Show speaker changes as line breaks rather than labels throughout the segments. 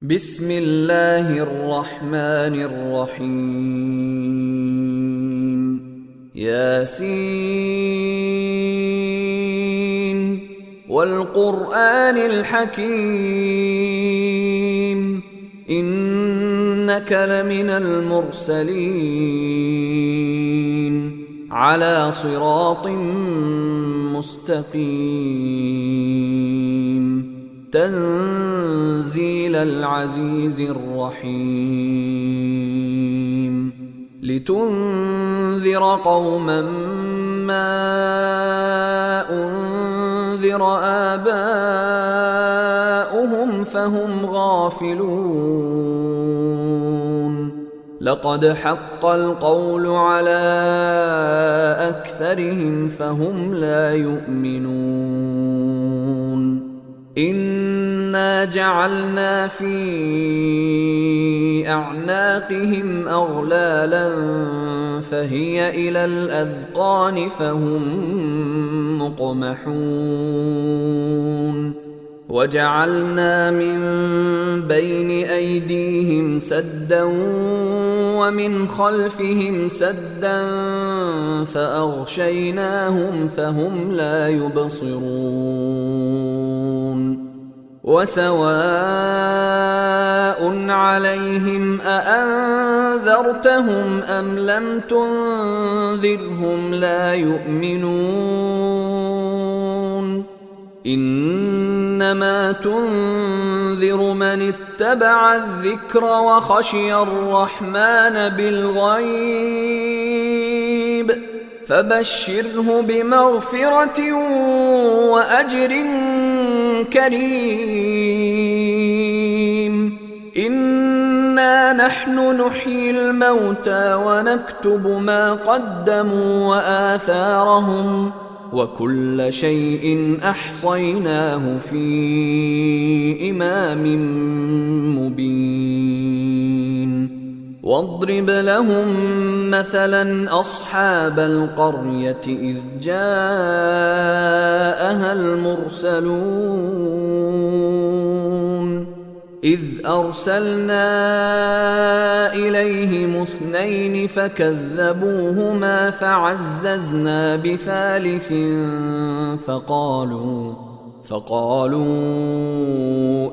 بسم الله الرحمن الرحيم ياسين والقرآن الحكيم إنك لمن المرسلين على صراط مستقيم تنزيل العزيز الرحيم لتنذر قوما ما أنذر آباؤهم فهم غافلون لقد حق القول على أكثرهم فهم لا يؤمنون إنا جعلنا في أعناقهم أغلالا فهي إلى الأذقان فهم مقمحون وجعلنا من بين أيديهم سدا ومن خلفهم سدا فأغشيناهم فهم لا يبصرون وسواء عليهم أأنذرتهم أم لم تنذرهم لا يؤمنون إنما تنذر من اتبع الذكر وخشي الرحمن بالغيب فبشره بمغفرة وأجر كريم إنا نحن نحيي الموتى ونكتب ما قدموا وآثارهم وكل شيء أحصيناه في إمام مبين واضرب لهم مثلا أصحاب القرية إذ جاءها المرسلون إذ أرسلنا إليهم اثنين فكذبوهما فعززنا بثالث فقالوا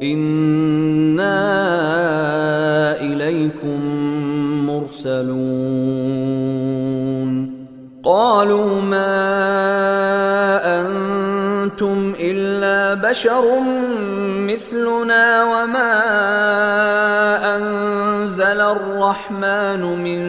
إنا إليكم مرسلون قالوا ما أنتم إلا بشر مثلنا وما أنزل الرحمن من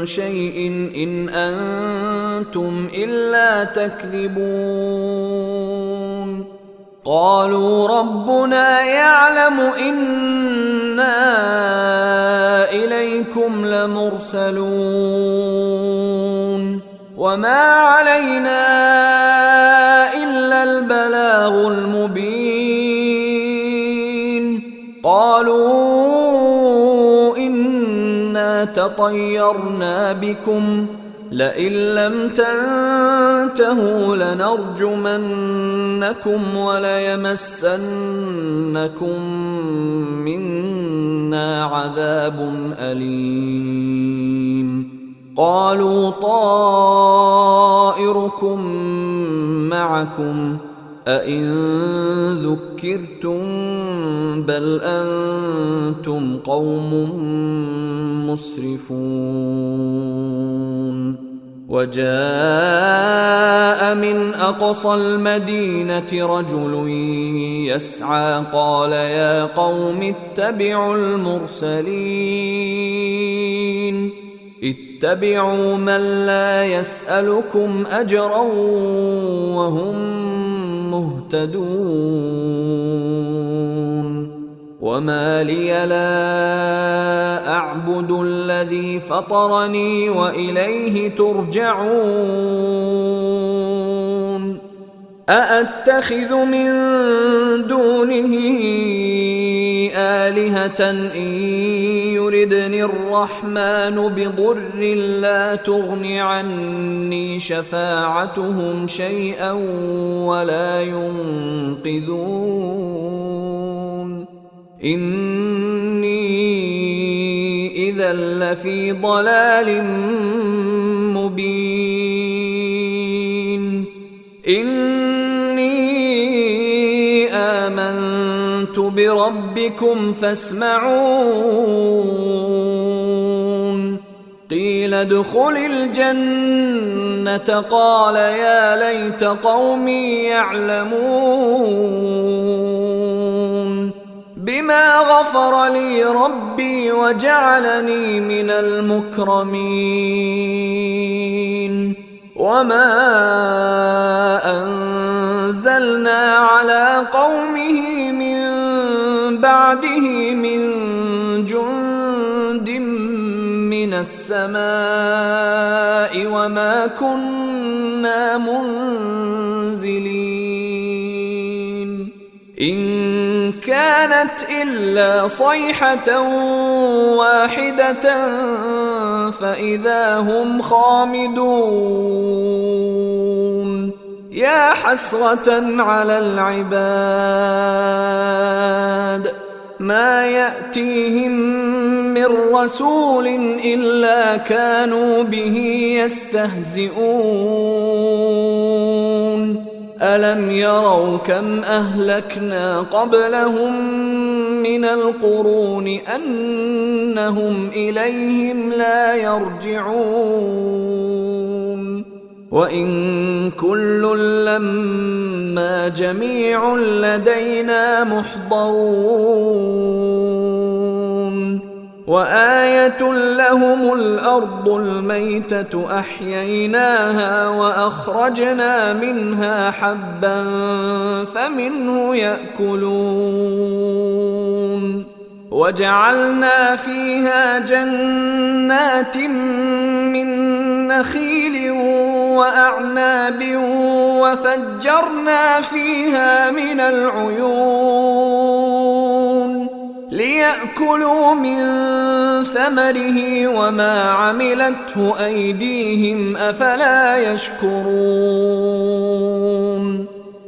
شيء إن أنتم إلا تكذبون قالوا ربنا يعلم إنا إليكم لمرسلون وما علينا إلا البلاغ المبين قالوا إنا تطيرنا بكم لئن لم تنتهوا لنرجمنكم وليمسنكم منا عذاب أليم قالوا طائركم معكم أئن ذكرتم بل أنتم قوم مسرفون وجاء من أقصى المدينة رجل يسعى قال يا قوم اتبعوا المرسلين اتبعوا من لا يسألكم أجرا وهم مهتدون وما لي لا أعبد الذي فطرني وإليه ترجعون أأتخذ من دونه آلهة إن يردني الرحمن بضر لا تغن عني شفاعتهم شيئا ولا ينقذون إني إذا لفي ضلال مبين إني آمنت بربكم فاسمعون قيل ادخل الجنة قال يا ليت قومي يعلمون بما غفر لي ربي وجعلني من المكرمين وما أنزلنا على قومه من بعده من جند من السماء وما كنا منزلين إن كانت إلا صيحة واحدة فإذا هم خامدون يا حسرة على العباد ما يأتيهم من رسول إلا كانوا به يستهزئون ألم يروا كم أهلكنا قبلهم من القرون أنهم إليهم لا يرجعون وإن كل لما جميع لدينا محضرون وآية لهم الأرض الميتة أحييناها وأخرجنا منها حبا فمنه يأكلون وجعلنا فيها جنات من نخيل وأعناب وفجرنا فيها من العيون ليأكلوا من ثمره وما عملته أيديهم أفلا يشكرون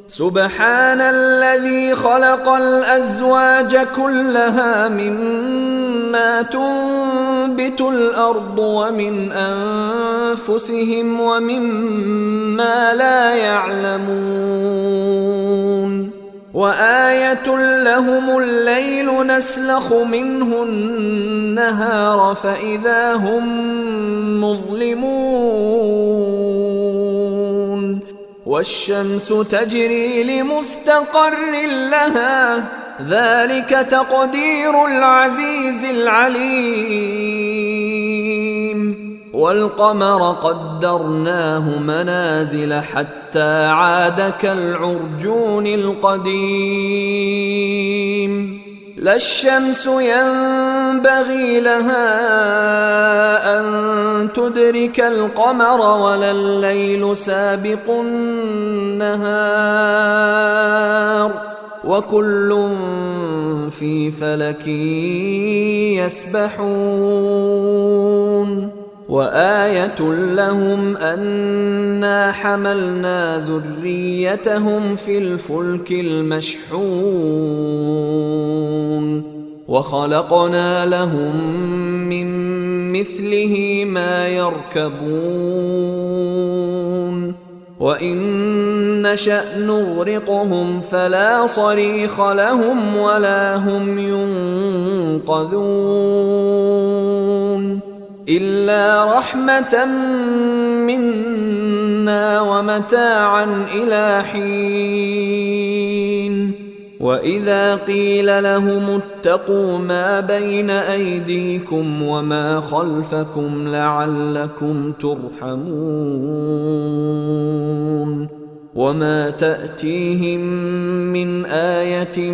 سبحان الذي خلق الأزواج كلها مما تنبت الأرض ومن أنفسهم ومما لا يعلمون وآية لهم الليل نسلخ منه النهار فإذا هم مظلمون والشمس تجري لمستقر لها ذلك تقدير العزيز العليم والقمر قدرناه منازل حتى عاد كالعرجون القديم لا الشمس ينبغي لها أن تدرك القمر ولا الليل سابق النهار وكل في فلك يسبحون وآية لهم أنا حملنا ذريتهم في الفلك المشحون وخلقنا لهم من مثله ما يركبون وإن نشأ نغرقهم فلا صريخ لهم ولا هم ينقذون إلا رحمة منا ومتاعا إلى حين وإذا قيل لهم اتقوا ما بين أيديكم وما خلفكم لعلكم ترحمون وما تأتيهم من آية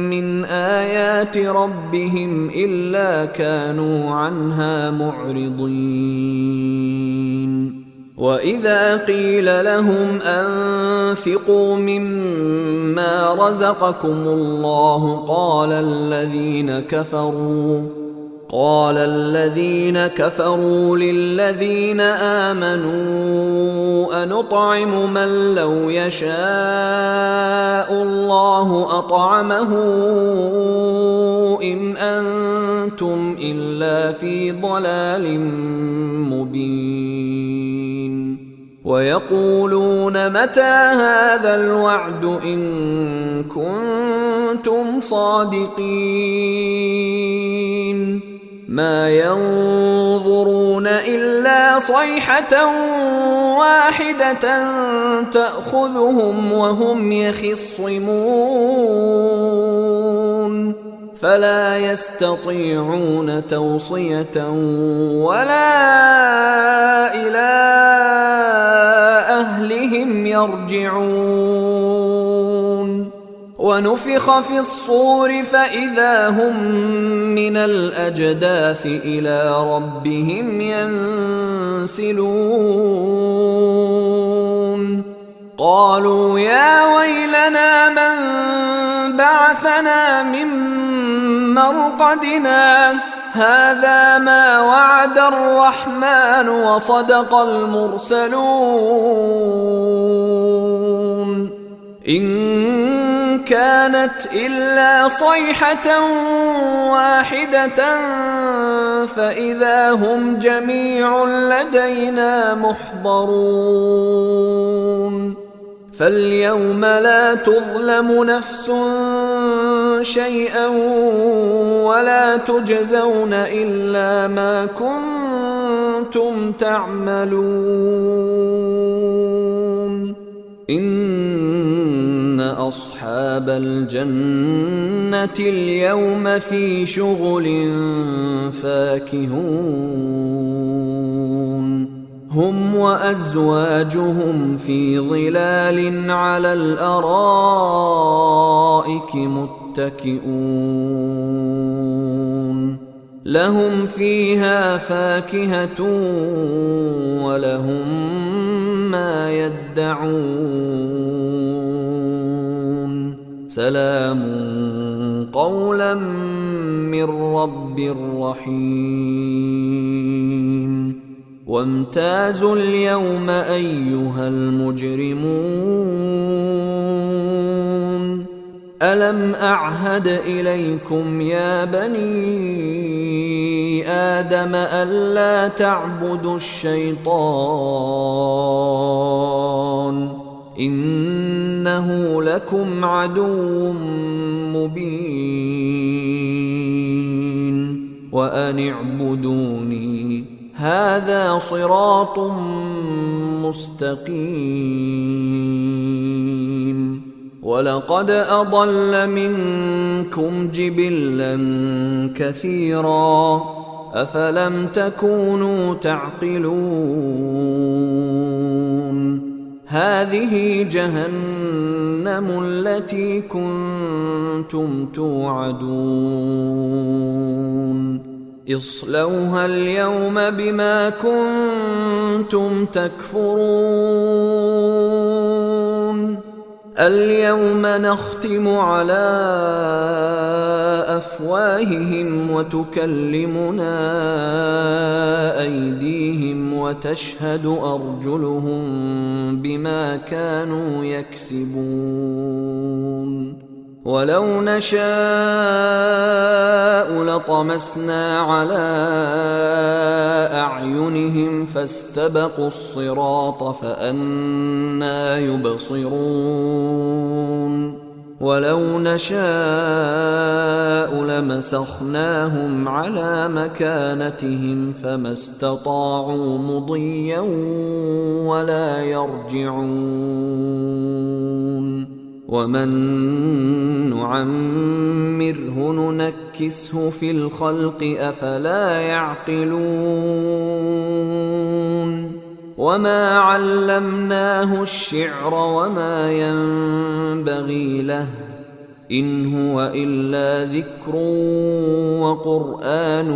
من آيات ربهم إلا كانوا عنها معرضين وإذا قيل لهم أنفقوا مما رزقكم الله قال الذين كفروا للذين آمنوا أنطعم من لو يشاء الله أطعمه إن أنتم إلا في ضلال مبين ويقولون متى هذا الوعد إن كنتم صادقين ما ينظرون إلا صيحة واحدة تأخذهم وهم يخصمون فلا يستطيعون توصية ولا إلى أهلهم يرجعون ونفخ في الصور فإذا هم من الأجداث إلى ربهم ينسلون قالوا يا ويلنا من بعثنا من مرقدنا هذا ما وعد الرحمن وصدق المرسلون إن كانت إلا صيحة واحدة فإذا هم جميع لدينا محضرون فاليوم لا تظلم نفس شيئا ولا تجزون إلا ما كنتم تعملون إن أصحاب الجنة اليوم في شغل فاكهون هم وأزواجهم في ظلال على الأرائك متكئون لهم فيها فاكهة ولهم ما يدعون سلام قولا من رب رحيم وامتازوا اليوم أيها المجرمون ألم أعهد إليكم يا بني آدم ألا تعبدوا الشيطان إنه لكم عدو مبين وأن اعبدوني هذا صراط مستقيم ولقد أضل منكم جبلا كثيرا أفلم تكونوا تعقلون هذه جهنم التي كنتم توعدون اصلوها اليوم بما كنتم تكفرون اليوم نختم على أفواههم وتكلمنا أيديهم وتشهد أرجلهم بما كانوا يكسبون ولو نشاء لطمسنا على أعينهم فاستبقوا الصراط فأنى يبصرون ولو نشاء لمسخناهم على مكانتهم فما استطاعوا مضيا ولا يرجعون ومن نعمره ننكسه في الخلق أفلا يعقلون وما علمناه الشعر وما ينبغي له إن هو إلا ذكر وقرآن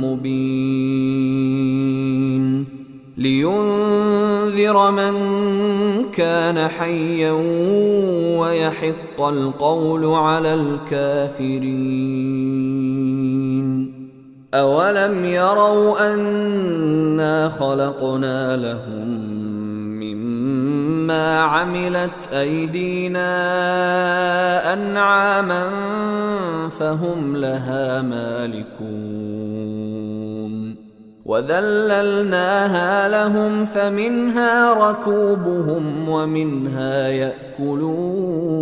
مبين لينذر من كان حيا ويحق القول على الكافرين أولم يروا أنا خلقنا لهم مما عملت أيدينا أنعاما فهم لها مالكون وذللناها لهم فمنها ركوبهم ومنها يأكلون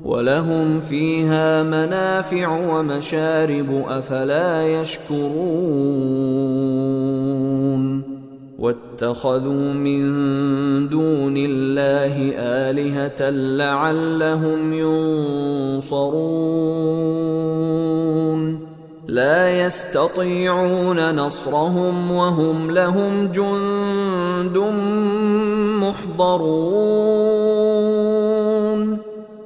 ولهم فيها منافع ومشارب أفلا يشكرون واتخذوا من دون الله آلهة لعلهم ينصرون لا يستطيعون نصرهم وهم لهم جند محضرون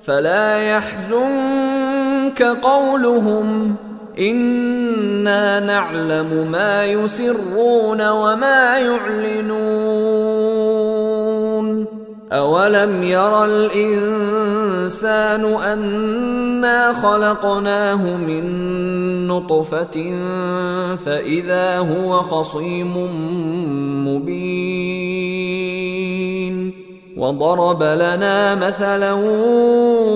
فلا يحزنك قولهم إنا نعلم ما يسرون وما يعلنون أولم ير الإنسان أنا خلقناه من نطفة فإذا هو خصيم مبين وضرب لنا مثلا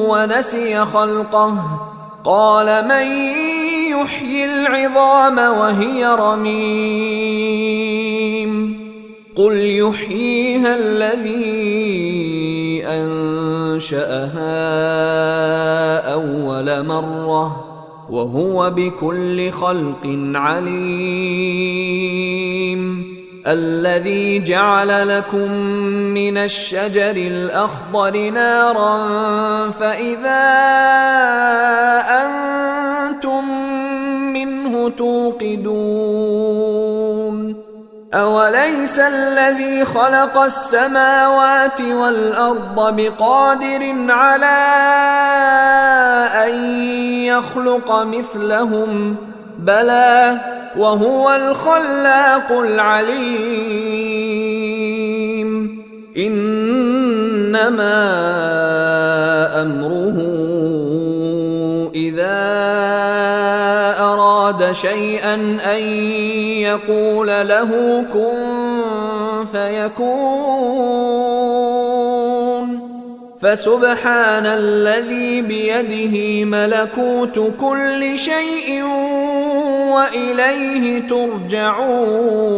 ونسي خلقه قال من يحيي العظام وهي رميم قل يحييها الذي أنشأها أول مرة وهو بكل خلق عليم الذي جعل لكم من الشجر الأخضر نارا فإذا أنتم منه توقدون أوليس الذي خلق السماوات والأرض بقادر على أن يخلق مثلهم بلى وهو الخلاق العليم إنما أمره إذا أراد شيئا أن يقول له كن فيكون فسبحان الذي بيده ملكوت كل شيء وإليه ترجعون